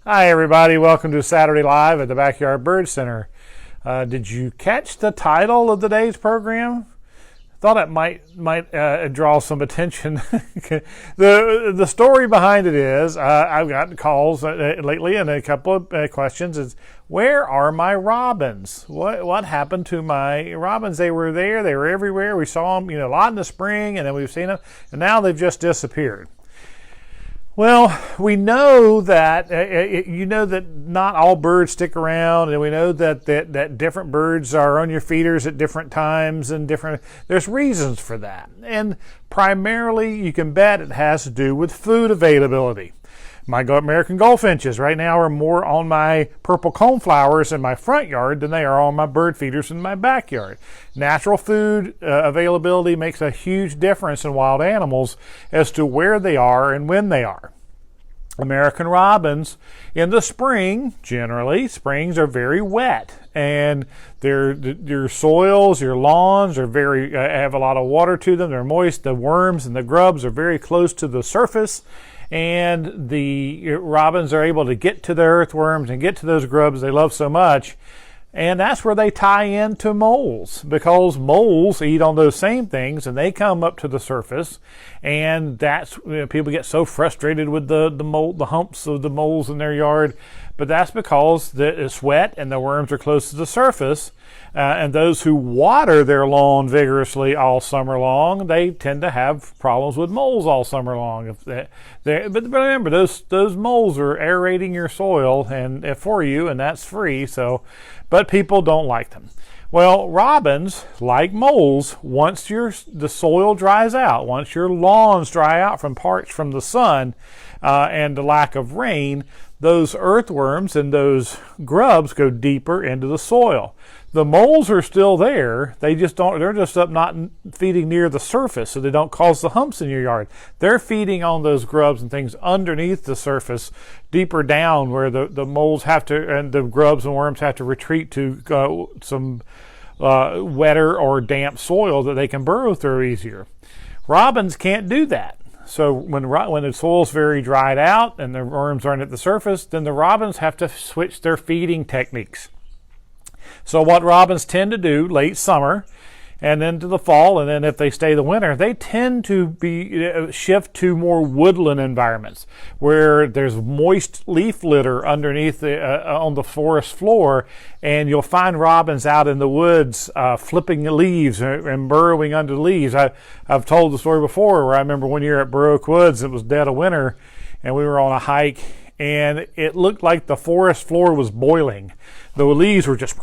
Hi everybody, welcome to Saturday Live at the Backyard Bird Center. Did you catch the title of today's program? Thought it might draw some attention. The story behind it is I've gotten calls lately and a couple of questions is, where are my robins? What happened to my robins? They were there, they were everywhere. We saw them, a lot in the spring, and then we've seen them, and now they've just disappeared. Well, we know that that not all birds stick around, and we know that different birds are on your feeders at different times and there's reasons for that. And primarily, you can bet it has to do with food availability. My American goldfinches right now are more on my purple coneflowers in my front yard than they are on my bird feeders in my backyard. Natural food availability makes a huge difference in wild animals as to where they are and when they are. American robins in the spring, generally, springs are very wet, and your soils, your lawns are very have a lot of water to them. They're moist. The worms and the grubs are very close to the surface, and the robins are able to get to the earthworms and get to those grubs they love so much. And that's where they tie into moles, because moles eat on those same things, and they come up to the surface, and that's people get so frustrated with the humps of the moles in their yard, but that's because it's wet and the worms are close to the surface. And those who water their lawn vigorously all summer long, they tend to have problems with moles all summer long. But remember, those moles are aerating your soil and for you, and that's free. But people don't like them. Well, robins, like moles, once the soil dries out, once your lawns dry out from parched from the sun and the lack of rain, those earthworms and those grubs go deeper into the soil. The moles are still there. They're just up not feeding near the surface, so they don't cause the humps in your yard. They're feeding on those grubs and things underneath the surface, deeper down, where the moles have to, and the grubs and worms have to retreat to some wetter or damp soil that they can burrow through easier. Robins can't do that. So when the soil's very dried out and the worms aren't at the surface, then the robins have to switch their feeding techniques. So what robins tend to do late summer and into the fall, and then if they stay the winter, they tend to shift to more woodland environments where there's moist leaf litter underneath on the forest floor, and you'll find robins out in the woods flipping the leaves and burrowing under the leaves. I've told the story before where I remember one year at Burr Oak Woods, it was dead of winter, and we were on a hike, and it looked like the forest floor was boiling. The leaves were just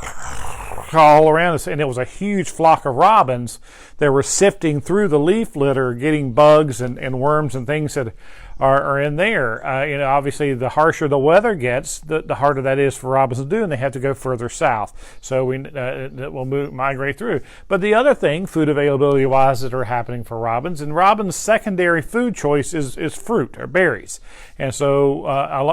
all around us, and it was a huge flock of robins that were sifting through the leaf litter, getting bugs and worms and things that are in there. Obviously, the harsher the weather gets, the harder that is for robins to do, and they have to go further south. So it will migrate through. But the other thing, food availability-wise, that are happening for robins, and robins' secondary food choice is fruit or berries. And so,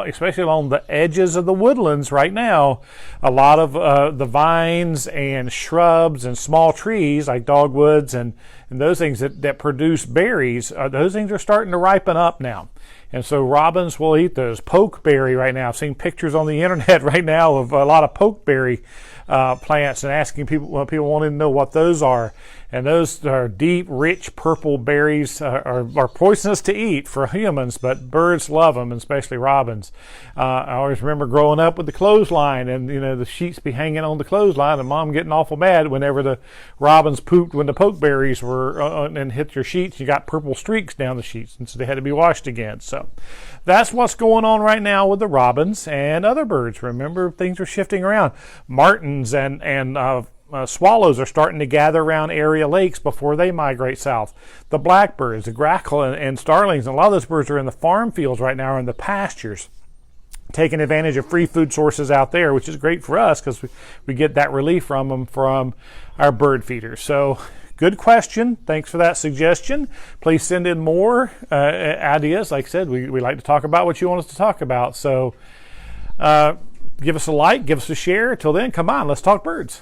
especially along the edges of the woodlands right now, a lot of the vines and shrubs and small trees like dogwoods and those things that produce berries, those things are starting to ripen up now. And so robins will eat those. Pokeberry right now. I've seen pictures on the internet right now of a lot of pokeberry plants, and asking people wanting to know what those are. And those are deep, rich purple berries, are poisonous to eat for humans, but birds love them, and especially robins. I always remember growing up with the clothesline, and the sheets be hanging on the clothesline, and Mom getting awful mad whenever the robins pooped when the pokeberries were and hit your sheets. You got purple streaks down the sheets, and so they had to be washed again. So that's what's going on right now with the robins and other birds. Remember, things are shifting around. Martins and swallows are starting to gather around area lakes before they migrate south. The blackbirds, the grackle, and starlings, and a lot of those birds are in the farm fields right now, or in the pastures, taking advantage of free food sources out there, which is great for us because we get that relief from them from our bird feeders. So good question. Thanks for that suggestion. Please send in more ideas. Like I said, we like to talk about what you want us to talk about. So give us a like, give us a share. Till then, come on, let's talk birds.